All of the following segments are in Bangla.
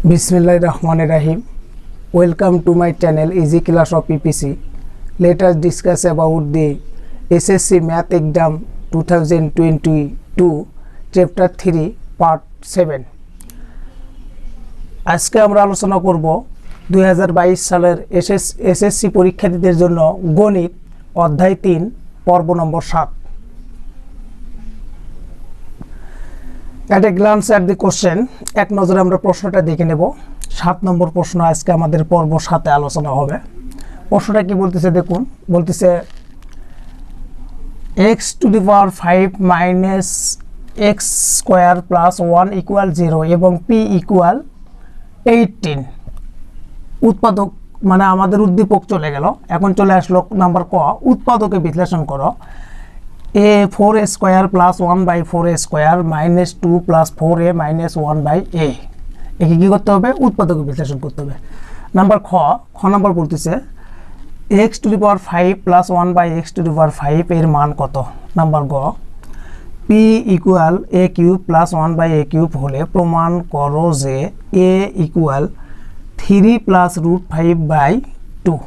Bismillahirrahmanirrahim. Welcome to my channel Easy Class of PPC. Let us discuss about the SSC Math Exam 2022 Chapter 3 Part 7. আজকে আমরা আলোচনা করব 2022 সালের এসএসসি পরীক্ষার্থীদের জন্য গণিত অধ্যায় 3 পর্ব নম্বর 7. At a glance at the question, এক নজরে আমরা প্রশ্নটা দেখে নেব। 7 নম্বর প্রশ্ন আজকে আমাদের পর্ব 7 এ আলোচনা হবে। প্রশ্নটা কি বলতেছে দেখুন, বলতেছে x to the power 5 minus x square plus 1 equal 0 এবং p equal 18 উৎপাদক মানে আমাদের উদ্দীপক চলে গেল। এখন চলে আসলো নাম্বার ক, উৎপাদকে বিশ্লেষণ করো। a 4a square plus 1 by 4a square minus 2 plus 4a minus 1 by a একে কি করতে হবে? উৎপাদকে বিশ্লেষণ করতে হবে। নাম্বার খ নাম্বার বলতেছে x to the power 5 plus 1 by x to the power 5 এর মান কত? নাম্বার গ p equal a cube plus 1 by a cube হলে প্রমাণ করো যে a equal 3 plus root 5 by 2।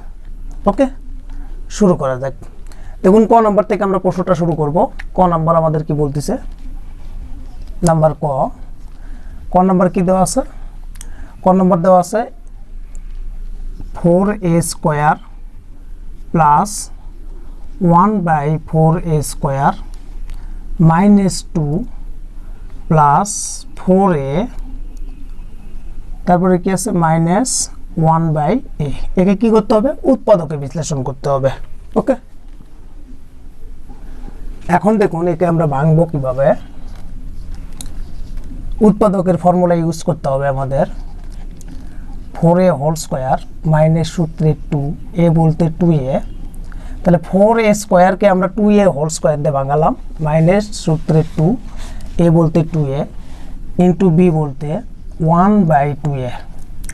ওকে, শুরু করা যাক। দেখুন ক নাম্বার থেকে আমরা প্রশ্নটা শুরু করব। ক নাম্বার আমাদের কি বলতেছে? নাম্বার ক নাম্বার কি দেওয়া আছে? ক নাম্বার দেওয়া আছে 4a square plus 1 by 4a square minus 2 plus 4a তারপরে কি আছে মাইনাস 1 বাই a। একে কি করতে হবে? উৎপাদকে বিশ্লেষণ করতে হবে। ওকে, এখন দেখুন একে আমরা ভাঙবো কিভাবে। উৎপাদকের ফর্মুলা ইউজ করতে হবে আমাদের। 4a হোল স্কয়ার মাইনাস সূত্রে 2 a বলতে 2a, তাহলে 4a স্কয়ারকে আমরা 2a হোল স্কয়ার দিয়ে ভাঙালাম মাইনাস সূত্রে 2 a বলতে 2a ইন্টু b বলতে 1 by 2a।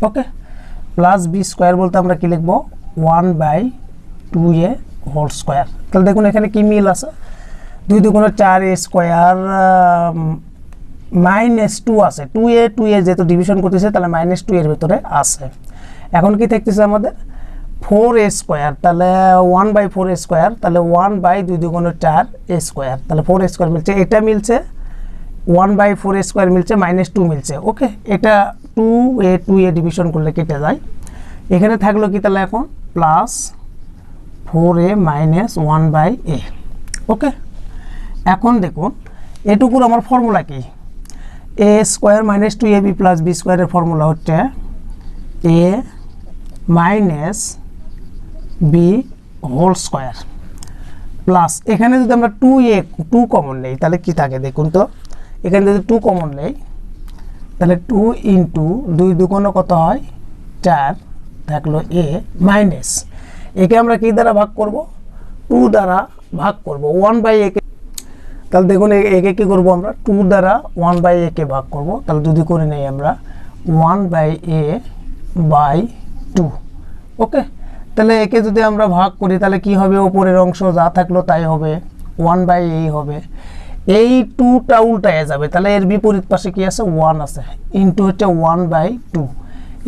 Okay, plus b square বলতে আমরা কি লিখবো? 1 বাই 2a হোল স্কয়ার। তাহলে দেখুন এখানে কি মিল আছে, 2 দুগুণে 4a স্কয়ার মাইনাস 2 আছে, 2a যেহেতু ডিভিশন করতেছে তাহলে মাইনাস 2 এর ভিতরে আছে। এখন কি থাকতেছে আমাদের 4a স্কয়ার, তাহলে 1 বাই 4a স্কয়ার, তাহলে 1 বাই 2 দুগুণে 4a স্কয়ার, তাহলে 4a স্কয়ার মিলছে, এটা মিলছে 1 বাই 4a স্কয়ার মিলছে, মাইনাস 2 মিলছে। ওকে, এটা 2a ডিভিশন করলে কেটে যায়। এখানে থাকলো কি তাহলে এখন plus 4a minus 1 by a। Okay, এখন দেখুন এটুকুর আমার ফর্মুলা কি? a square minus 2ab plus b স্কয়ারের ফর্মুলা হচ্ছে a minus b whole square plus এখানে যদি আমরা 2 কমন নেই তাহলে কি থাকে দেখুন তো। এখানে যদি 2 কমন নেই তাহলে 2 ইন্টু 2 দুগুণ কত হয়? 4 থাকলো a মাইনাস একে আমরা কি দ্বারা ভাগ করব? 2 দ্বারা ভাগ করব 1 বাই a কে। তাহলে দেখুন একে কি করব আমরা? 2 দ্বারা 1 বাই a কে ভাগ করব। তাহলে যদি করে নেই আমরা 1 বাই a বাই 2। ওকে, তাহলে একে যদি আমরা ভাগ করি তাহলে কি হবে? উপরের অংশ যা থাকলো তাই হবে, 1 বাই a হবে। এই 2টা উল্টায় যাবে, তাহলে এর বিপরীত পাশে কি আছে? 1 আছে, ইন্টু হচ্ছে 1 বাই 2।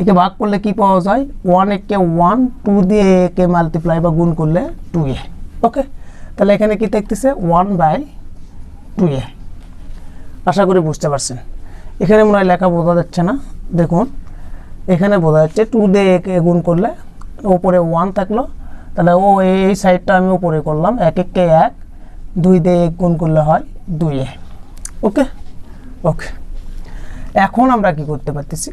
একে ভাগ করলে কি পাওয়া যায়? 1 একে 1, 2 দিয়ে একে মাল্টিপ্লাই বা গুণ করলে 2a। ওকে, তাহলে এখানে কি থাকতেছে? 1 বাই 2a। আশা করি বুঝতে পারছেন। এখানে মনে হয় লেখা বোঝা যাচ্ছে না। দেখুন এখানে বোঝা যাচ্ছে 2 দিয়ে একে গুণ করলে উপরে 1 থাকলো, তাহলে এই সাইডটা আমি উপরে করলাম, 1 একে 1, 2 দিয়ে গুণ করলে হয় 2a। ওকে ওকে, এখন আমরা কি করতে পারতেছি?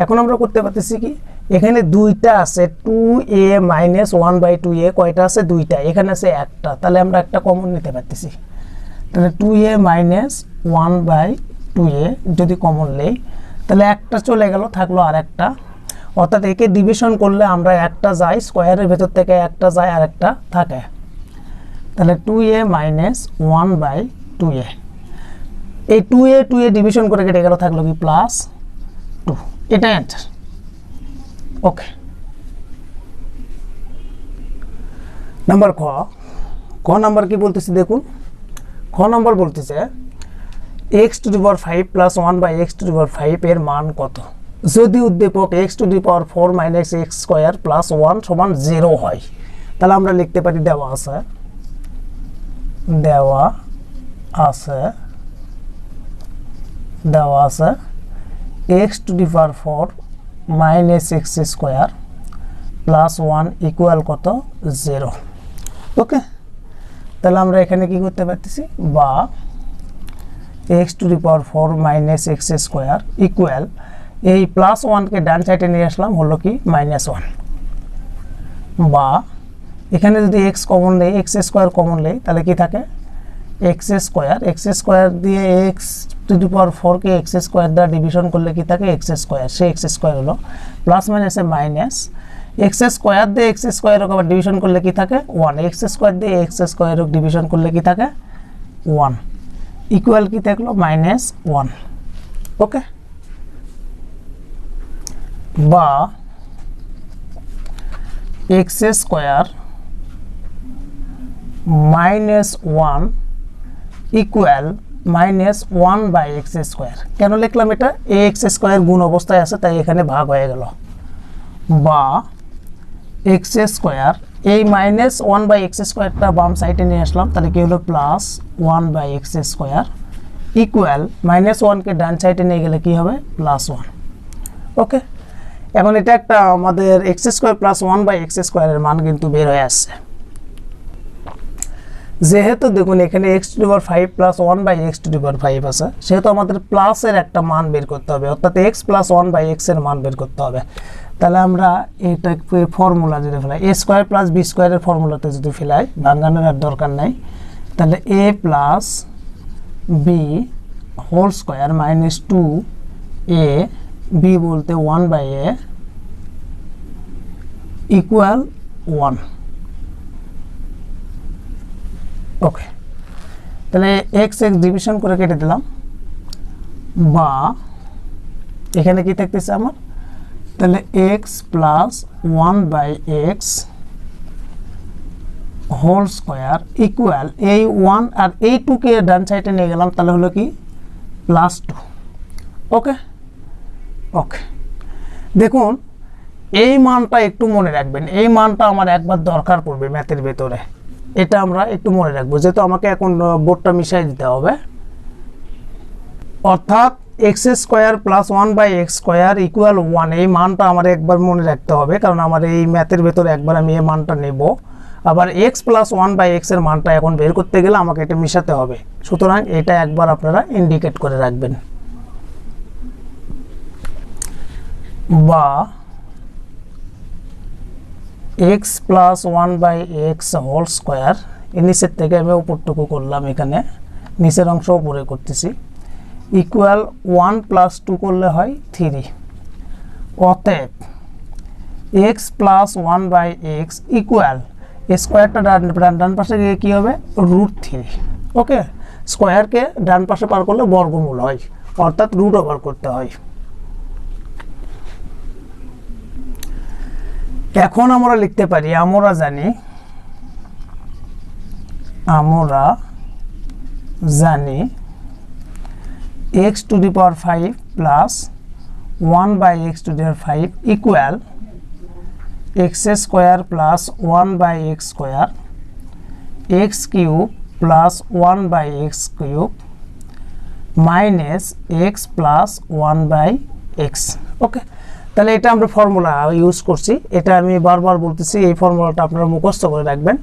এখন আমরা করতে পারতেছি কি, এখানে 2টা আছে, 2a মাইনাস 1 বাই 2a কয়টা আছে? 2টা, এখানে আছে 1টা, তাহলে আমরা একটা কমন নিতে পারতেছি। তাহলে 2a মাইনাস 1 বাই 2a যদি কমন নেই তাহলে একটা চলে গেল, থাকলো আর একটা, অর্থাৎ একে ডিভিশন করলে আমরা একটা যাই, স্কোয়ারের ভেতর থেকে একটা যায় আর একটা থাকে। তাহলে 2a মাইনাস 1 বাই 2a, এই 2a ডিভিশন করে কেটে গেল, থাকলো কি প্লাস 2। এটাই অ্যান্সার। ওকে, নাম্বার খ নাম্বার কি বলতেছি দেখুন। খ নম্বর বলতেছে x to the power 5 plus 1 by x to the power 5 এর মান কত? যদি উদ্দীপক x to the power 4 minus x square plus 1 সমান 0 হয়, তাহলে আমরা লিখতে পারি দেওয়া আছে x to the power 4 minus x square plus 1 equal কত 0। ওকে, তাহলে আমরা এখানে কি করতে পারতেছি, বা x to the power 4 minus x square equal এই প্লাস 1 কে ডান সাইডে নিয়ে আসলাম, হলো কি মাইনাস 1, বা এখানে যদি x কমন নেই, x স্কয়ার কমন নেই, তাহলে কি থাকে x স্কয়ার দিয়ে x to the power 4 K x square দ্বারা ডিভিশন করলে কি থাকে x স্কয়ার, সেই x স্কয়ার হলো প্লাস মাইনাসে মাইনাস, x স্কয়ার দিয়ে x স্কয়ার আবার ডিভিশন করলে কি থাকে 1, x স্কয়ার দিয়ে x স্কয়ার ডিভিশন করলে কি থাকে 1 ইকুয়াল কি থাকলো মাইনাস 1। ওকে, বা x square minus 1 equal minus 1 by x square. কেন লিখলাম এটা, x স্কয়ার গুণ অবস্থায় আছে তাই এখানে ভাগ হয়ে গেল, বা x স্কয়ার এই মাইনাস 1 বাই x স্কয়ারটা বাম সাইডে নিয়ে আসলাম, তাহলে কি হলো plus 1 by x square equal minus 1 কে ডান সাইডে নিয়ে গেলে কি হবে প্লাস 1। ওকে, এখন এটা একটা আমাদের x square plus 1 by x স্কয়ারের মান কিন্তু বের হয়ে আসছে। যেহেতু দেখুন এখানে x to the power 5 plus 1 by x to the power 5 আছে, সেহেতু আমাদের প্লাসের একটা মান বের করতে হবে, অর্থাৎ x প্লাস 1 বাই x এর মান বের করতে হবে। তাহলে আমরা এটা ফর্মুলা যদি ফেলাই, a স্কয়ার প্লাস b স্কয়ারের ফর্মুলাতে যদি ফেলাই, ভাঙানোর আর দরকার নাই, তাহলে a plus b whole square minus 2a b বলতে 1 বাই a ইকুয়াল 1। ওকে, তাহলে x ডিভিশন করে কেটে দিলাম, বা এখানে কি থাকতেছে আমার, তাহলে x plus 1 by x whole square equal এই 1 আর এই 2 কে ডান সাইডে নিয়ে গেলাম, তাহলে হলো কি প্লাস 2। ওকে, দেখুন এই মানটা একটু মনে রাখবেন, এই মানটা আমার একবার দরকার পড়বে ম্যাথের ভেতরে, এটা আমরা একটু মনে রাখবো, যেহেতু আমাকে এখন বোর্ডটা মিশাই দিতে হবে। অর্থাৎ x square plus 1 by x square equal 1, এই মানটা আমার একবার মনে রাখতে হবে, কারণ আমার এই ম্যাথের ভেতরে একবার আমি এই মানটা নেব। আবার x প্লাস 1 বাই x এর মানটা এখন বের করতে গেলে আমাকে এটা মিশাতে হবে, সুতরাং এটা একবার আপনারা ইন্ডিকেট করে রাখবেন। বা x plus 1 by x whole square, নিচের থেকে আমি উপরটুকু করলাম, এখানে নিচের অংশ উপরে করতেছি, ইকুয়াল 1 প্লাস 2 করলে হয় 3। অতএব x plus 1 by x equal স্কোয়ারটা ডান পাশে গিয়ে কী হবে √3। ওকে, স্কোয়ারকে ডান পাশে পার করলে বর্গমূল হয়, অর্থাৎ রুট ওভার করতে হয়। এখন আমরা লিখতে পারি, আমরা জানি x to the power 5 plus 1 by x to the power 5 equal x square plus 1 by x square x cube plus 1 by x cube minus x plus 1 by x। Okay, তাহলে এটা আমরা ফর্মুলা ইউজ করছি, এটা আমি বারবার বলতেছি, এই ফর্মুলাটা আপনারা মুখস্থ করে রাখবেন।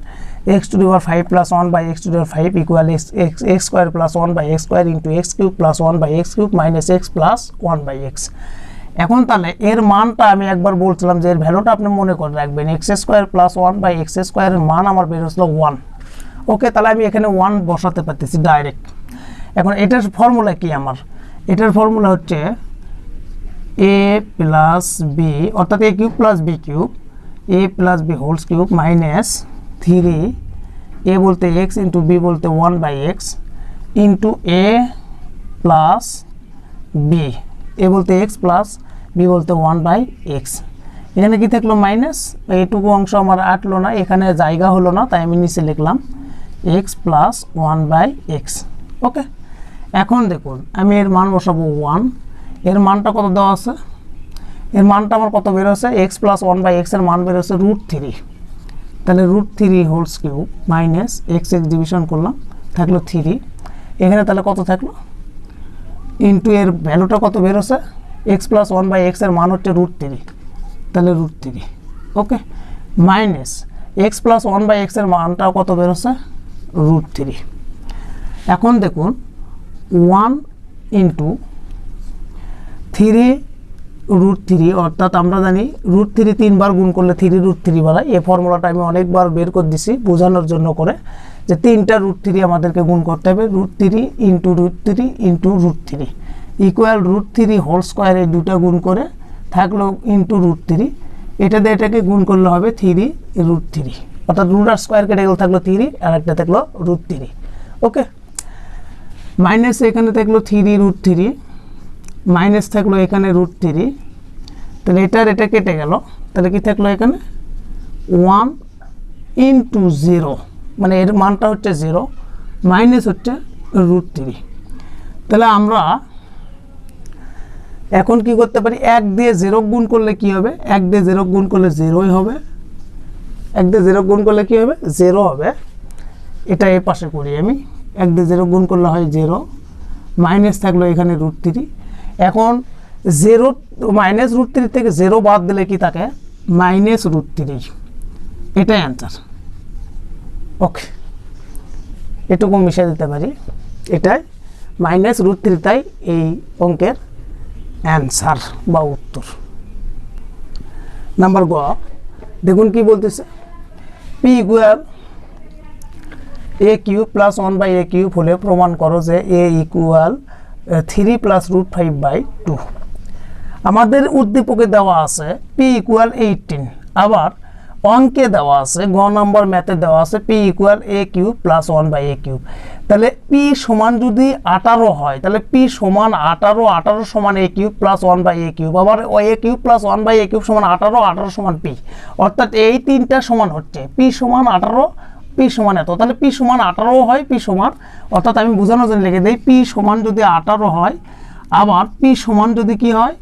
x to the power 5 plus 1 by x to the power 5 equal x square plus 1 by x square into x cube plus 1 by x cube minus x plus 1 by x। এখন তাহলে এর মানটা আমি একবার বলছিলাম যে এর ভ্যালুটা আপনি মনে করে রাখবেন, x square plus 1 by x স্কয়ারের মান আমার বের হচ্ছিল 1। ওকে, তাহলে আমি এখানে 1 বসাতে পারতেছি ডাইরেক্ট। এখন এটার ফর্মুলা কি আমার, এটার ফর্মুলা হচ্ছে a প্লাস b, অর্থাৎ a cube plus b cube, a plus b whole cube minus 3 a বলতে x ইন্টু b বলতে 1 by x into a plus b, a বলতে x প্লাস b বলতে 1 বাই x। এখানে কি থাকলো মাইনাস, এইটুকু অংশ আমার আটলো না, এখানে জায়গা হলো না, তাই আমি নিচে লিখলাম x প্লাস 1 বাই x। ওকে, এখন দেখুন আমি এর মান বসাবো 1, এর মানটা কত দেওয়া আছে এর মানটা আমার কত বের হচ্ছে x plus one by x এর মান বের হচ্ছে √3, তাহলে √3 whole cube minus x x division করলাম থাকলো 3, এখানে তাহলে কত থাকলো ইন্টু এর ভ্যালুটা কত বের হচ্ছে x plus one by x এর মান হচ্ছে √3, তাহলে √3 okay minus x plus one by x এর মানটাও কত বের হচ্ছে √3। এখন দেখুন 1 ইন্টু 3√3 অর্থাৎ আমরা জানি √3 তিনবার গুণ করলে 3√3 বাড়ায়। এই ফর্মুলাটা আমি অনেকবার বের করে দিছি বোঝানোর জন্য করে যে তিনটা √3 আমাদেরকে গুণ করতে হবে, √3 into √3 into √3 equal √3 whole square, এই দুটা গুণ করে থাকলো ইন্টু √3, এটা দিয়ে এটাকে গুণ করলে হবে 3√3 অর্থাৎ রুট আর স্কোয়ার কেটে গেলে থাকলো 3 আর একটা থাকলো √3 ওকে মাইনাস এখানে থাকলো 3√3 মাইনাস থাকলো এখানে √3, তাহলে এটার এটা কেটে গেল, তাহলে কি থাকলো এখানে 1 ইন্টু 0 মানে এর মানটা হচ্ছে 0 মাইনাস হচ্ছে √3। তাহলে আমরা এখন কি করতে পারি 1 দিয়ে 0 গুণ করলে কি হবে 1 দিয়ে 0 গুণ করলে 0ই হবে, 1 দিয়ে 0 গুণ করলে কি হবে 0 হবে। এটা এই পাশে করি আমি, 1 দিয়ে 0 গুণ করলে হয় 0 মাইনাস থাকলো এখানে √3। এখন 0 মাইনাস √3 থেকে 0 বাদ দিলে কি থাকে মাইনাস √3, এটাই অ্যান্সার ওকে এটুকু মিশিয়ে দিতে পারি, এটাই মাইনাস √3 তাই এই অঙ্কের অ্যান্সার বা উত্তর। নাম্বার গ দেখুন কি বলতেছে P equal A cube plus 1 by A cube হলে প্রমাণ করো যে এ ইকুয়াল 3 প্লাস √5/2। আমাদের উদ্দীপকে দেওয়া আছে পি ইকুয়াল 18, আবার অঙ্কে দেওয়া আছে গ নম্বর ম্যাথে দেওয়া আছে p equal A cube plus 1 by A cube. তাহলে পি সমান যদি 18 হয় তাহলে পি সমান 18 সমান a cube plus 1 by A cube, আবার a cube plus 1 by A cube সমান 18 সমান পি, অর্থাৎ এই তিনটা সমান হচ্ছে পি সমান 18 পি সমান এত, তাহলে পি সমান 18 হয় পি সমান, অর্থাৎ আমি বোঝানোর জন্য লিখে দিই পি সমান যদি 18 হয় আবার পি সমান যদি কি হয়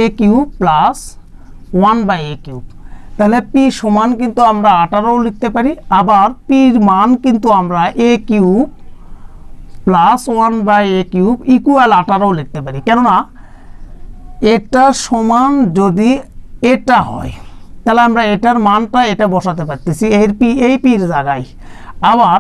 a cube plus 1 by A cube, তাহলে পি সমান কিন্তু আমরা 18 লিখতে পারি, আবার পির মান কিন্তু আমরা a cube plus 1 by A cube equal 18 লিখতে পারি, কেননা এটা সমান যদি এটা হয় তাহলে আমরা এটার মানটা এটা বসাতে পারতেছি এই পির জায়গায়, আবার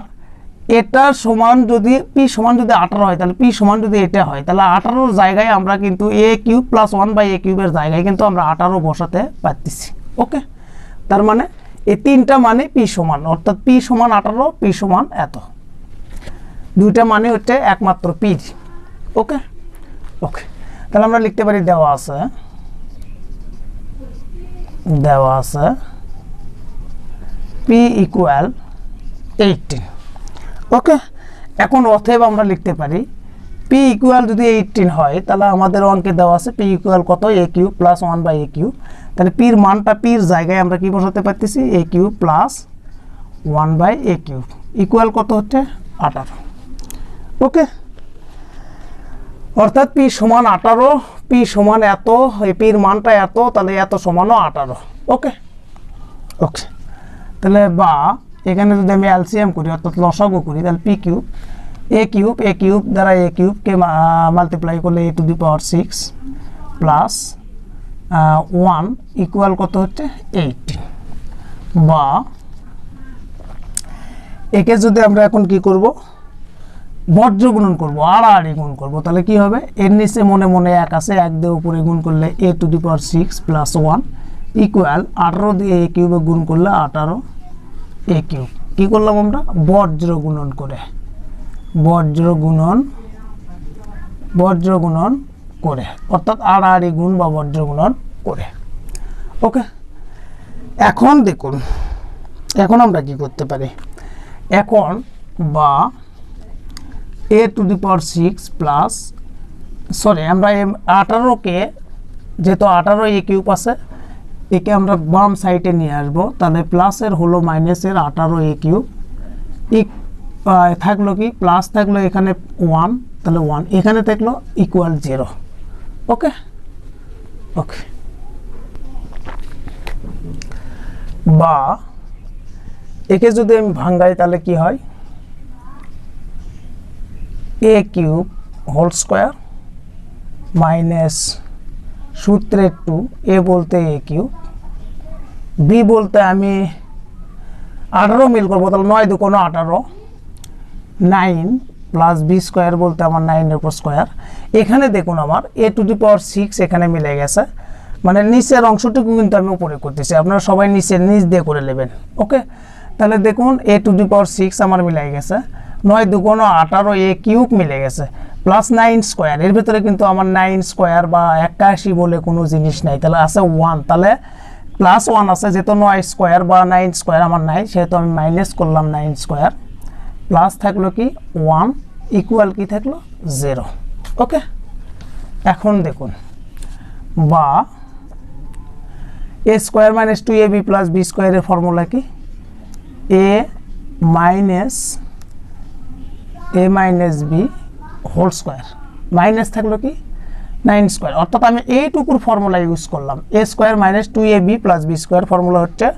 এটা সমান যদি পি সমান যদি 18 হয় তাহলে পি সমান যদি এটা হয় তাহলে 18 জায়গায় আমরা কিন্তু এ কিউব প্লাস 1 বাই এ কিউবের জায়গায় কিন্তু আমরা 18 বসাতে পারতেছি ওকে। তার মানে এই তিনটা মানে পি সমান, অর্থাৎ পি সমান 18 পি সমান এত, দুইটা মানে হচ্ছে একমাত্র পি ওকে ওকে। তাহলে আমরা লিখতে পারি দেওয়া আছে পি ইকুয়াল 18 ওকে। এখন অতএব আমরা লিখতে পারি পি ইকুয়াল যদি 18 হয় তাহলে আমাদের অঙ্কে দেওয়া আছে পি ইকুয়াল কত a cube plus 1 by A cube, তাহলে পির মানটা পির জায়গায় আমরা কি বসাতে পারতেছি a cube plus 1 by A cube equal কত হচ্ছে 18 ওকে। অর্থাৎ পি সমান 18 পি সমান এত, এই পির মানটা এত, তাহলে এত সমানও 18 ওকে ওকে। তাহলে বা এখানে যদি আমি এলসিএম করি অর্থাৎ লসাগু করি তাহলে পি কিউব এ কিউব দ্বারা এ কিউবকে মাল্টিপ্লাই করলে a to the power 6 plus 1 equal কত হচ্ছে 18, বা একে যদি আমরা এখন কি করব বজ্র গুণন করবো আড়াআড়ি গুণ করবো, তাহলে কি হবে এর নিচে মনে মনে 1 আছে, 1 দিয়ে উপরে গুণ করলে a to the power 6 plus 1 equal 18 দিয়ে এ কিউবে গুণ করলে 18 এ কিউব। কি করলাম আমরা বজ্র গুণন করে বজ্র গুণন করে অর্থাৎ আড়াআড়ি গুণ বা বজ্র গুণন করে ওকে। এখন দেখুন এখন আমরা কি করতে পারি, এখন বা এ টু দি পাওয়ার 6 প্লাস আমরা 18কে যেহেতু 18 এ কিউব আছে একে আমরা বাম সাইডে নিয়ে আসবো, তাহলে প্লাসের হলো মাইনাসের 18 এ কিউব থাকলো কি প্লাস থাকলো এখানে 1, তাহলে 1 এখানে থাকলো ইকুয়াল 0 ওকে ওকে। বা একে যদি আমি ভাঙাই তাহলে কি হয়, a cube whole square minus সূত্রের 2, এ বলতে এ কিউব, বি বলতে আমি 18 মিল করবো, তাহলে 9 2 18, 9 প্লাস বি স্কোয়ার বলতে আমার 9 এর উপর স্কোয়ার। এখানে দেখুন আমার এ টু দি পাওয়ার 6 এখানে মিলে গেছে, মানে নিচের অংশটুকু কিন্তু আমি উপরে করতেছি, আপনারা সবাই নিচ দিয়ে করে নেবেন। ওকে, তাহলে দেখুন এ টু দি পাওয়ার 6 আমার মিলে গেছে, 9 2 18, এ কিউব মিলে গেছে, প্লাস 9 স্কোয়ার, এর ভিতরে কিন্তু আমার 9 স্কোয়ার বা 81 বলে কোনো জিনিস নাই, তাহলে আছে 1, তাহলে প্লাস 1 আছে, যেহেতু 9 স্কোয়ার বা 9 স্কোয়ার আমার নাই, সেহেতু আমি মাইনাস করলাম 9 স্কোয়ার, প্লাস থাকলো কি 1 ইকুয়াল কি থাকলো 0। ওকে, এখন দেখুন বা a square minus 2ab plus b স্কোয়ারের ফর্মুলা কি, a minus b whole square, minus থাকলো কি 9 স্কোয়ার, অর্থাৎ আমি এইটুকুর ফর্মুলা ইউজ করলাম, a square minus 2ab plus b square, formula হচ্ছে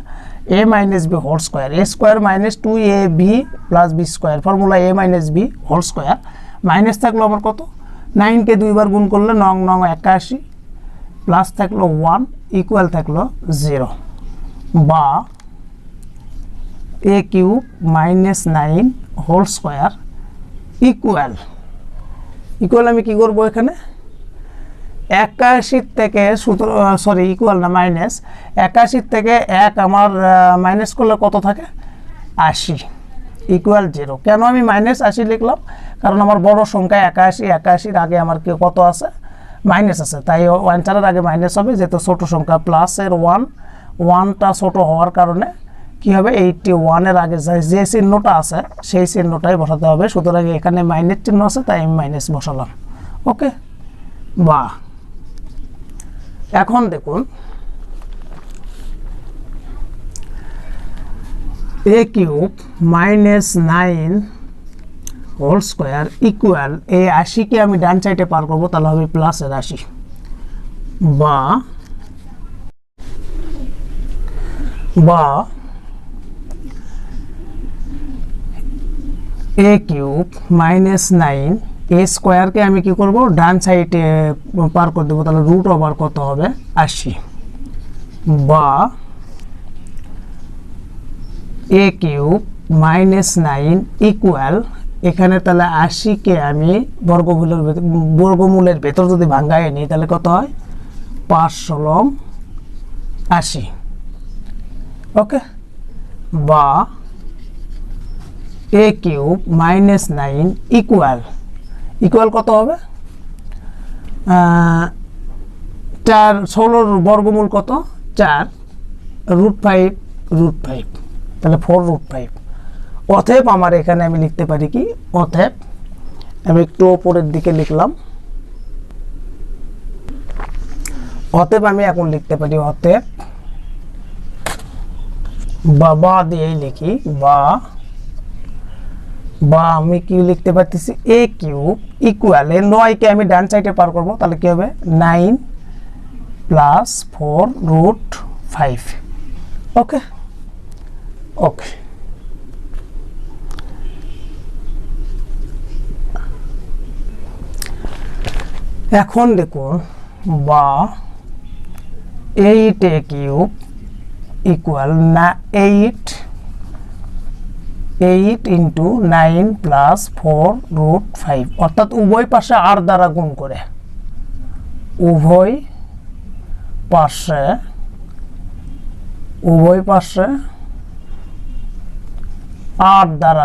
a minus b whole square, a square minus 2ab plus b square, formula a minus b whole square, minus থাকলো আমার কত, 9কে 2 বার গুণ করলে 9 9 81, প্লাস থাকলো 1 ইকুয়াল থাকলো 0, বা a cube minus 9 whole square equal আমি কি করবো এখানে 81 থেকে সরি ইকুয়াল না মাইনাস 81 থেকে 1 আমার মাইনাস করলে কত থাকে 80 ইকুয়াল 0। কেন আমি মাইনাস 80 লিখলাম, কারণ আমার বড় সংখ্যা 81, 81-র আগে আমার কি কত আছে, মাইনাস আছে, তাই অ্যান্সারের আগে মাইনাস হবে, যেহেতু ছোট সংখ্যা প্লাসের 1টা ছোট হওয়ার কারণে কি হবে 81-এর আগে যে চিহ্নটা আছে সেই চিহ্নটাই বসাতে হবে, সুতরাং এখানে মাইনাস চিহ্ন আছে তাই আমি মাইনাস বসালাম। ওকে, বা এখন দেখুন a cube minus 9 whole square equal, এই 80কে আমি ডান সাইডে পার করবো, তাহলে হবে প্লাসের 80, বা এ কিউব মাইনাস 9 এ স্কোয়ারকে আমি কি করব ডান সাইডে পার করে দেবো, তাহলে রুট ওভার কত হবে 80, বা এ কিউব মাইনাস 9 ইকুয়াল, এখানে তাহলে 80কে আমি বর্গমূলের ভেতর যদি ভাঙায় নিই তাহলে কত হয় 5 ষোলম 80। ওকে, বা এ কিউব মাইনাস 9 ইকুয়াল কত হবে 4 16 বর্গমূল কত 4 √5 তাহলে 4√5। অতএব আমার এখানে আমি লিখতে পারি কি, অতএব আমি একটু উপরের দিকে লিখলাম, অতএব আমি এখন লিখতে পারি, অতএব বা দিয়েই লিখি, বা আমি কি লিখতে পারতেছি এ কিউব ইকুয়াল, এর 9কে আমি ডান সাইডে পার করবো, তাহলে কি হবে 9 প্লাস 4√5। ওকে, এখন দেখুন বা 8 এ কিউব ইকুয়াল না 8 ইন্টু 9 প্লাস 4√5, অর্থাৎ উভয় পাশে আর দ্বারা গুণ করে, উভয় পাশে আর দ্বারা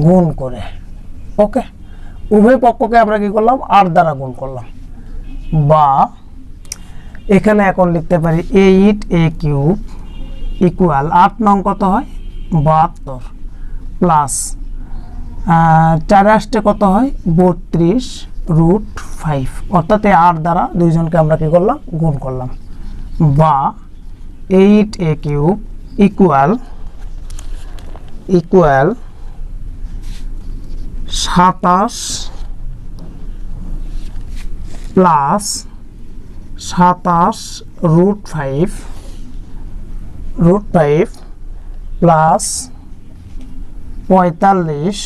গুণ করে। ওকে, উভয় পক্ষকে আমরা কি করলাম আর দ্বারা গুণ করলাম, বা এখানে এখন লিখতে পারি 8 এ কিউব ইকুয়াল 8 নং কত হয় 72 প্লাস 4 আসতে কত হয় 32√5, অর্থাৎ এই 8 দ্বারা দুইজনকে আমরা কি করলাম গুণ করলাম, বা 8 a cube equal 27 plus 27√5 plus 45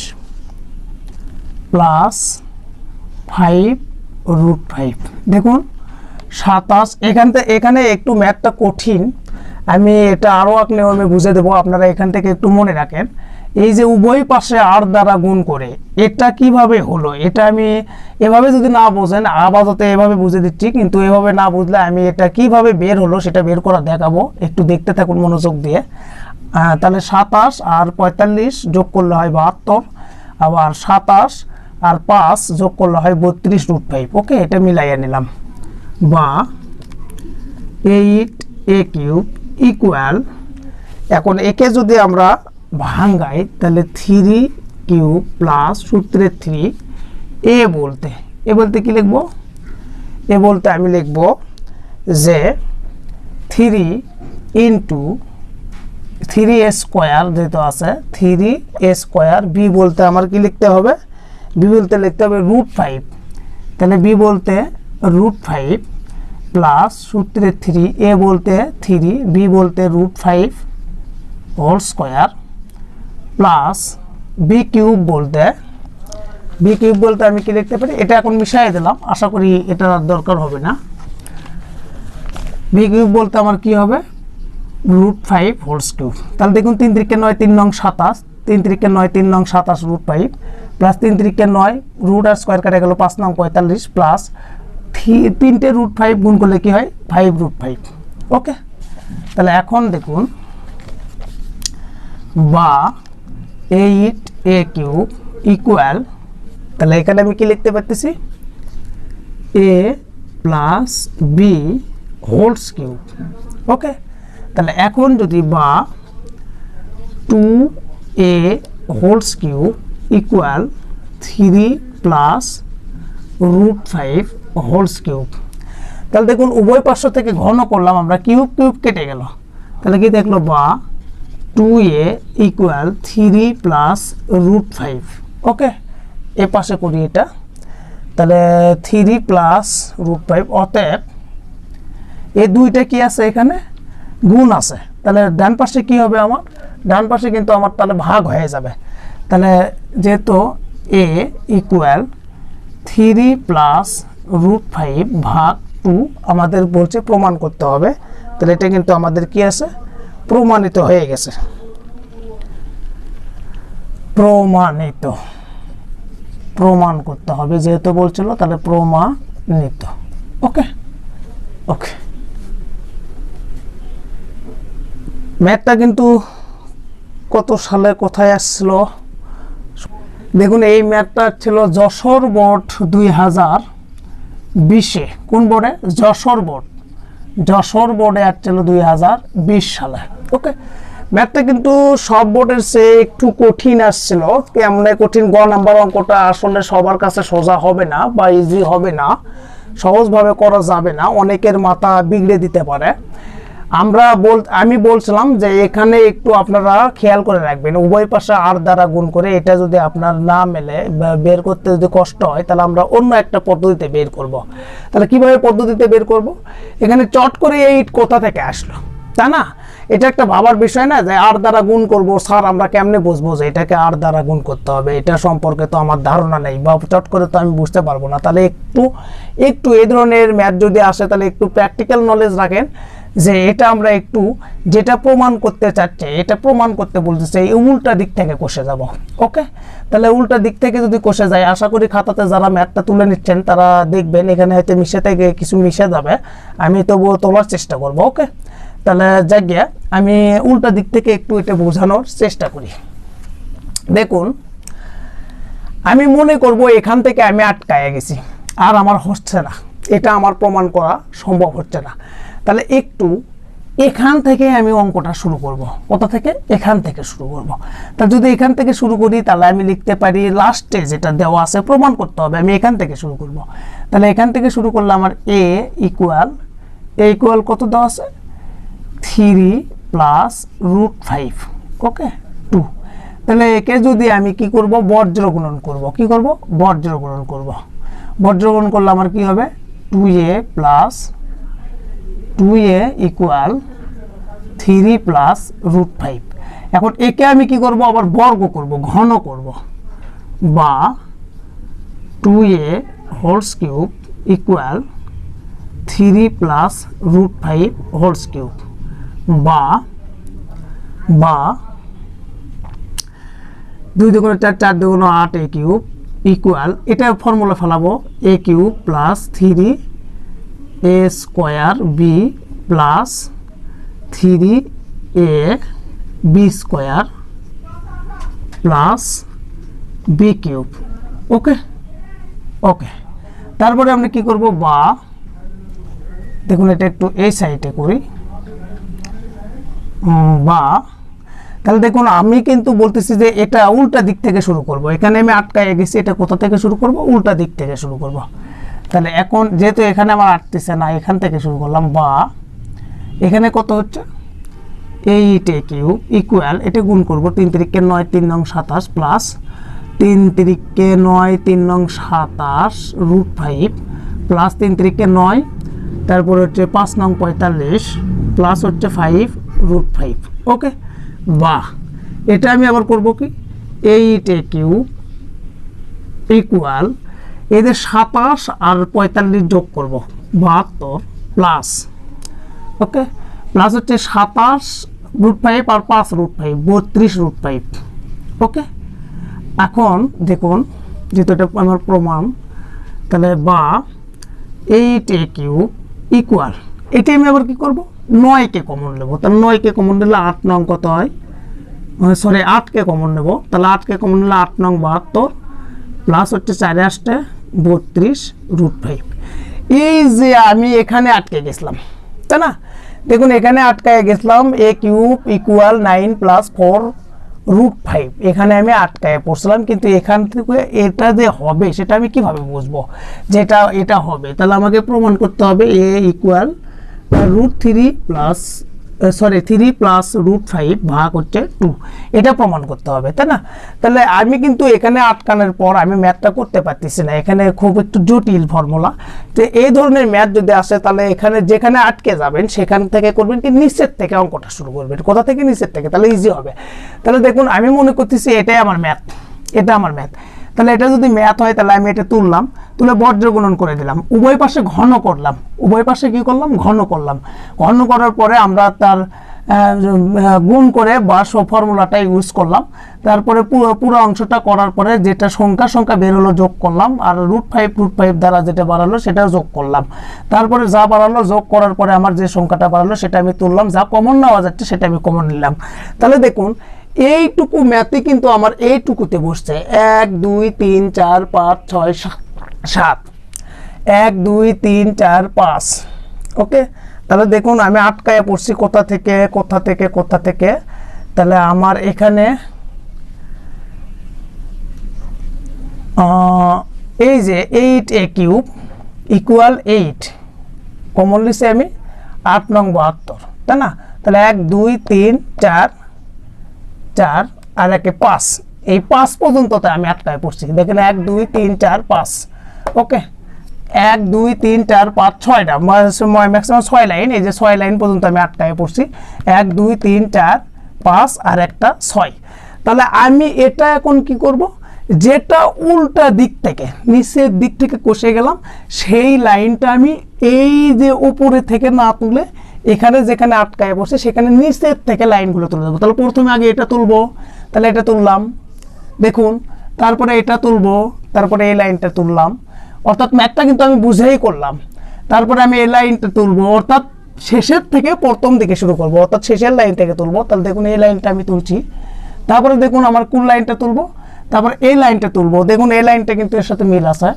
plus 5√5। দেখুন 27, এখানে একটু ম্যাথটা কঠিন, আমি এটা আরও এক নিয়মে বুঝে দেবো, আপনারা এখান থেকে একটু মনে রাখেন। এই যে উভয় পাশে আর দ্বারা গুণ করে এটা কিভাবে হলো, এটা আমি এভাবে যদি না বোঝেন আপাতত এভাবে বুঝে দিচ্ছি, কিন্তু এভাবে না বুঝলে আমি এটা কিভাবে বের হলো সেটা বের করা দেখাবো, একটু দেখতে থাকুন মনোযোগ দিয়ে। তাহলে 27 আর 45 যোগ করলে হয় 72, আবার 27 আর 5 যোগ করলে হয় 32√5। ওকে, এটা মিলাইয়া নিলাম। বা 8a³ ইকুয়াল, এখন একে যদি আমরা ভাঙ্গাই তাহলে 3³ প্লাস সূত্রের 3 এ বলতে কি লিখব? এ বলতে আমি লিখব যে 3 ইন্টু 3a² যেহেতু আছে 3a², বি বলতে আমার কি লিখতে হবে? বি বলতে লিখতে হবে √5, তাহলে বি বলতে √5 প্লাস সূত্রের 3, এ বলতে 3, বি বলতে √5 হোল স্কোয়ার প্লাস b³ বলতে আমি কি লিখতে পারি? এটা এখন মিশাই দিলাম, আশা করি এটা দরকার হবে না। b³ বলতে আমার কি হবে? √5 হোল কিউব। তাহলে দেখুন 3 × 9 3 নং 27, 3 × 9 3 নং 27 √5 প্লাস 3 × 9 রুট আর স্কোয়ার কাটা গেল 5 নং 45 প্লাস 3টে √5 গুণ করলে কি হয়? 5√5। ওকে, তাহলে এখন দেখুন বা 8a³ ইকুয়াল, তাহলে এখানে আমি কি লিখতে পারতেছি? a plus b whole cube. Okay, তাহলে এখন যদি বা 2a whole cube equal 3 plus √5 whole cube, তাহলে দেখুন উভয় পার্শ্ব থেকে ঘন করলাম আমরা, কিউব কেটে গেল, তাহলে কি দেখলো? বা 2a ইকুয়াল 3 প্লাস √5। ওকে, এ পাশে করি এটা, তাহলে 3 প্লাস √5, অতএব এই দুইটা কি আছে? এখানে গুণ আছে, তাহলে ডান পাশে কি হবে আমার? ডান পাশে কিন্তু আমার তাহলে ভাগ হয়ে যাবে। তাহলে যেহেতু a ইকুয়াল 3 প্লাস √5 ভাগ 2 আমাদের বলছে প্রমাণ করতে হবে, তাহলে এটা কিন্তু আমাদের কি আছে? প্রমাণিত হয়ে গেছে, প্রমাণ করতে হবে যেহেতু বলছিল, তাহলে প্রমাণিত। ওকে, ম্যাথটা কিন্তু কত সালে কোথায় আসছিল দেখুন, এই ম্যাথটা ছিল যশোর বোর্ড 2020-এ। কোন বোর্ডে? যশোর বোর্ডে আসছিল 2020 সালে। ওকে, ম্যাথটা কিন্তু সব বোর্ডের চেয়ে একটু কঠিন আসছিল। কেমন কঠিন? গ নাম্বার অঙ্কটা আসলে সবার কাছে সোজা হবে না বা ইজি হবে না, সহজভাবে করা যাবে না, অনেকের মাথা বিগড়ে দিতে পারে। আমি বলছিলাম যে এখানে একটু আপনারা খেয়াল করে রাখবেন, উভয় পাশে আর দ্বারা গুণ করে এটা যদি আপনার না মেলে বা বের করতে যদি কষ্ট হয়, তাহলে আমরা অন্য একটা পদ্ধতিতে বের করব। তাহলে কিভাবে পদ্ধতিতে বের করব? এখানে চট করে এই কোথা থেকে আসলো, তা না? এটা একটা ভাবার বিষয় না যে আর দ্বারা গুণ করব, স্যার আমরা কেমনে বুঝবো যে এটাকে আর দ্বারা গুণ করতে হবে? এটা সম্পর্কে তো আমার ধারণা নেই বা চট করে তো আমি বুঝতে পারবো না। তাহলে একটু এই ধরনের ম্যাথ যদি আসে তাহলে একটু প্র্যাকটিক্যাল নলেজ রাখেন, যে এটা আমরা একটু যেটা প্রমাণ করতে চাচ্ছে, এটা প্রমাণ করতে বলতেছে, এই উল্টা দিক থেকে কষে যাব। ওকে, তাহলে উল্টা দিক থেকে যদি কষে যায়, আশা করি খাতাতে যারা ম্যাথটা তুলে নিচ্ছেন তারা দেখবেন এখানে হয়তো কিছু মিশে যাবে, আমি তবুও তোলার চেষ্টা করব। ওকে, তাহলে জায়গা আমি উল্টা দিক থেকে একটু এটা বোঝানোর চেষ্টা করি। দেখুন, আমি মনে করব এখান থেকে আমি আটকায় গেছি, আর আমার হচ্ছে না, এটা আমার প্রমাণ করা সম্ভব হচ্ছে না। তাহলে একটু এখান থেকে আমি অঙ্কটা শুরু করব। কোথা থেকে? এখান থেকে শুরু করব। তাহলে যদি এখান থেকে শুরু করি তাহলে আমি লিখতে পারি লাস্টে যেটা দেওয়া আছে প্রমাণ করতে হবে, আমি এখান থেকে শুরু করব। তাহলে এখান থেকে শুরু করলে আমার a ইকুয়াল কত দেওয়া আছে? 3 প্লাস √5। ওকে, 2। তাহলে একে যদি আমি কি করব? বর্জ্য গুণন করব। কি করব? বর্জ্য গুণন করব। বর্জ্য গুণন করলে আমার কি হবে? 2a plus 2a equal 3 plus root 5। এখন একে আমি কি করব, আবার বর্গ করব, ঘন করব, বা 2a whole cube equal 3 plus root 5 whole cube, বা 2 দুগুণে 4, 4 দুগুণে 8 a কিউব ইকুয়াল, এটা ফর্মুলা ফেলাবো, a cube plus 3a square b plus 3a b square plus b cube. Okay okay, তারপরে আমরা কি করব, বা দেখুন এটা একটু এই সাইডে করি, বা তাহলে দেখুন আমি কিন্তু বলতেছি যে এটা উল্টা দিক থেকে শুরু করব, এখানে আমি আটকায় গেছি, এটা কোথা থেকে শুরু করব, উল্টা দিক থেকে শুরু করব। তাহলে এখন যেহেতু এখানে আমার আটতেছে না, এখান থেকে শুরু করলাম, বা এখানে কত হচ্ছে 8a কিউব ইকুয়াল, এটা গুণ করব, 3 3 9 3 9 27 প্লাস 3 3 9 3 9 27 রুট 5 প্লাস 3 3 9, তারপর হচ্ছে 5 9 45 প্লাস হচ্ছে 5 রুট 5। ওকে, বাহ, এটা আমি আবার করব কি 8a কিউব ইকুয়াল, এদের 27 আর 45 যোগ করব 72 প্লাস, ওকে, প্লাস হচ্ছে 27 রুট 5 আর 5 রুট 5 32 রুট 5। ওকে, এখন দেখুন যেহেতু এটা আমার প্রমাণ, তাহলে বা 8a কিউব ইকুয়াল, এটা আমি আবার কি করব, 9কে কমন নেব, তাহলে 9কে কমন নিলে 8 নং কত হয়, সরি 8কে কমন নেব, তাহলে 8কে কমন নিলে 8 নং 72 প্লাস হচ্ছে 4 আসতে 32 রুট 5। এই যে আমি এখানে আটকে গেছিলাম, তাই না, দেখুন এখানে আটকায় গেছিলাম, a cube equal 9 plus 4 root 5, এখানে আমি আটকায় পড়ছিলাম, কিন্তু এখান থেকে এটা যে হবে সেটা আমি কিভাবে বুঝবো যে এটা হবে, তাহলে আমাকে প্রমাণ করতে হবে a equal root 3 plus 3 plus root 5 ভাগ হচ্ছে 2, এটা প্রমাণ করতে হবে, তাই না। তাহলে আমি কিন্তু এখানে আটকানোর পর আমি ম্যাথটা করতে পারতেছি না, এখানে খুব একটু জটিল ফর্মুলা। তো এই ধরনের ম্যাথ যদি আসে, তাহলে এখানে যেখানে আটকে যাবেন সেখান থেকে করবেন কি, নিচের থেকে অঙ্কটা শুরু করবেন, কোথা থেকে, নিচের থেকে, তাহলে ইজি হবে। তাহলে দেখুন আমি মনে করতেছি এটাই আমার ম্যাথ, এটা আমার ম্যাথ, তাহলে এটা যদি ম্যাথ হয় তাহলে আমি এটা তুললাম, তুলে বজ্র গুণন করে দিলাম, উভয় পাশে ঘন করলাম, উভয় পাশে কি করলাম, ঘন করলাম, ঘন করার পরে আমরা তার গুণ করে বা ফর্মুলাটা ইউজ করলাম, তারপরে পুরো অংশটা করার পরে যেটা সংখ্যা বের হলো যোগ করলাম, আর রুট 5 দ্বারা যেটা বাড়ালো সেটা যোগ করলাম, তারপরে যা বাড়ালো যোগ করার পরে আমার যে সংখ্যাটা বাড়ালো সেটা আমি তুললাম, যা কমন নেওয়া যাচ্ছে সেটা আমি কমন নিলাম। তাহলে দেখুন এইটুকু ম্যাথে কিন্তু আমার এইটুকুতে বসছে 1 2 3 4 5 6 7, 1 2 3 4 5। ওকে, তাহলে দেখুন আমি আটকায় পড়ছি কোথা থেকে, তাহলে আমার এখানে এই যে 8a কিউব ইকুয়াল 8 কমন লিখছি আমি 8 নং 72, তাই না। তাহলে 1 2 3 4 4 আর একে 5, এই 5 পর্যন্ততে আমি আটকায় পড়ছি, দেখেন 1 2 3 4 5। ওকে, 1 2 3 4 5 6টা ম্যাক্সিমাম 6 লাইন, এই যে 6 লাইন পর্যন্ত আমি আটকায় পড়ছি, 1 2 3 4 5 আর একটা 6। তাহলে আমি এটা এখন কি করব, যেটা উল্টা দিক থেকে নিচের দিক থেকে কষে গেলাম সেই লাইনটা আমি এই যে উপরে থেকে না তুলে এখানে যেখানে আটকায় বসে সেখানে নিচের থেকে লাইনগুলো তুলে দেবো। তাহলে প্রথমে আগে এটা তুলবো, তাহলে এটা তুললাম, দেখুন, তারপরে এটা তুলবো, তারপরে এই লাইনটা তুললাম, অর্থাৎ ম্যাথটা কিন্তু আমি বুঝেই করলাম। তারপরে আমি এই লাইনটা তুলবো, অর্থাৎ শেষের থেকে প্রথম দিকে শুরু করবো, অর্থাৎ শেষের লাইন থেকে তুলবো। তাহলে দেখুন এই লাইনটা আমি তুলছি, তারপরে দেখুন আমার কোন লাইনটা তুলবো, তারপরে এই লাইনটা তুলবো, দেখুন এই লাইনটা কিন্তু এর সাথে মিল আছে।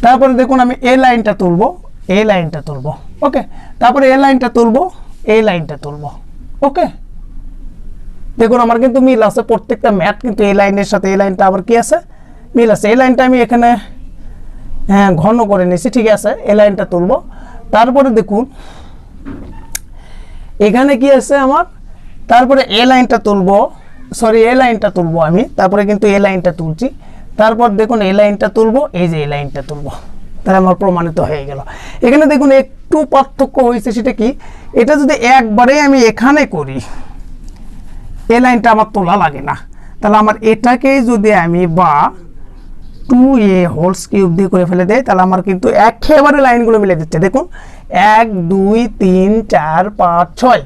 তারপরে দেখুন আমি এই লাইনটা তুলবো, এই লাইনটা তুলবো, ওকে, তারপরে এই লাইনটা তুলবো, এই লাইনটা তুলবো। ওকে, দেখুন আমার কিন্তু মিল আছে, প্রত্যেকটা ম্যাথ কিন্তু এই লাইনের সাথে এই লাইনটা আবার কি আছে, মিল আছে। এই লাইনটা আমি এখানে ঘন করে নিয়েছি, ঠিক আছে, এই লাইনটা তুলবো। তারপরে দেখুন এখানে কি আছে আমার, তারপরে এই লাইনটা তুলবো, সরি এই লাইনটা তুলবো আমি, তারপরে কিন্তু এই লাইনটা তুলছি, তারপর দেখুন এই লাইনটা তুলবো, এই যে এই লাইনটা তুলবো, তাহলে আমার প্রমাণিত হয়ে গেল। এখানে দেখুন একটু পার্থক্য হয়েছে, সেটা কি, এটা যদি একবারে আমি এখানে করি এই লাইনটা আমার তোলা লাগে না, তাহলে আমার এটাকে যদি আমি বা 2a হোল কিউব দিয়ে করে ফেলে দেয়, তাহলে আমার কিন্তু একেবারে লাইনগুলো মিলে দিচ্ছে। দেখুন 1 2 3 4 5 6,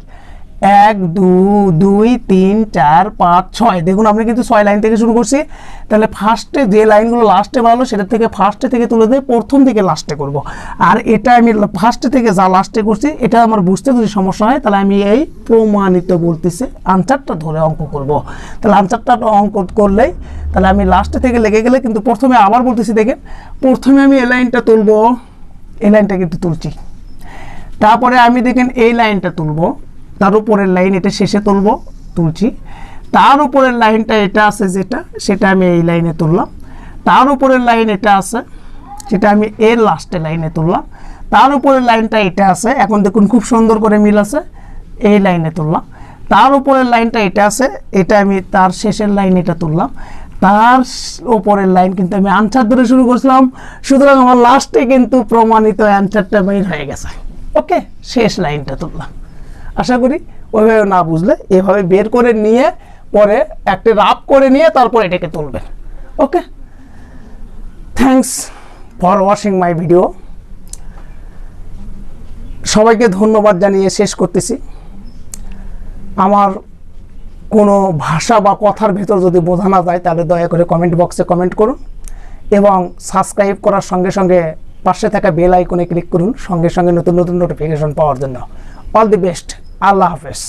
1 2 2 3 4 5 6, দেখুন আমরা কিন্তু 6 লাইন থেকে শুরু করছি। তাহলে ফার্স্টে যে লাইনগুলো লাস্টে বানালো সেটা থেকে ফার্স্টে থেকে তুলে দিয়ে প্রথম থেকে লাস্টে করব। আর এটা আমি ফার্স্টে থেকে যা লাস্টে করছি এটা আমার বুঝতে যদি সমস্যা হয়, তাহলে আমি এই প্রমাণিত বলতেছে আনসারটা ধরে অঙ্ক করব। তাহলে আনসারটা অঙ্ক করলেই তাহলে আমি লাস্টে থেকে লেগে গেলে কিন্তু প্রথমে আবার বলতেছি, দেখেন প্রথমে আমি এই লাইনটা তুলবো, এই লাইনটা কিন্তু তুলছি, তারপরে আমি দেখেন এই লাইনটা তুলবো, তার উপরের লাইন এটা শেষে তুলছি, তার উপরের লাইনটা এটা আছে যেটা, সেটা আমি এই লাইনে তুললাম, তার উপরের লাইন এটা আছে সেটা আমি এর লাস্টে লাইনে তুললাম, তার উপরের লাইনটা এটা আছে, এখন দেখুন খুব সুন্দর করে মিল আছে, এই লাইনে তুললাম, তার উপরের লাইনটা এটা আছে, এটা আমি তার শেষের লাইন এটা তুললাম, তার উপরের লাইন কিন্তু আমি আনসার ধরে শুরু করছিলাম, সুতরাং আমার লাস্টে কিন্তু প্রমাণিত অ্যান্সারটা বের হয়ে গেছে। ওকে, শেষ লাইনটা তুললাম। আশা করি ওইভাবে না বুঝলে এভাবে বের করে নিয়ে পরে একটা রাফ করে নিয়ে তারপর এটাকে তুলবেন। Okay, thanks for watching my video. সবাইকে ধন্যবাদ জানিয়ে শেষ করতেছি। আমার কোনো ভাষা বা কথার ভেতর যদি বোঝা না যায় তাহলে দয়া করে কমেন্ট বক্সে কমেন্ট করুন এবং সাবস্ক্রাইব করার সঙ্গে সঙ্গে পাশে থাকা বেল আইকনে ক্লিক করুন সঙ্গে সঙ্গে নতুন নতুন নোটিফিকেশন পাওয়ার জন্য। অল দি বেস্ট, আল্লাহ হাফেজ।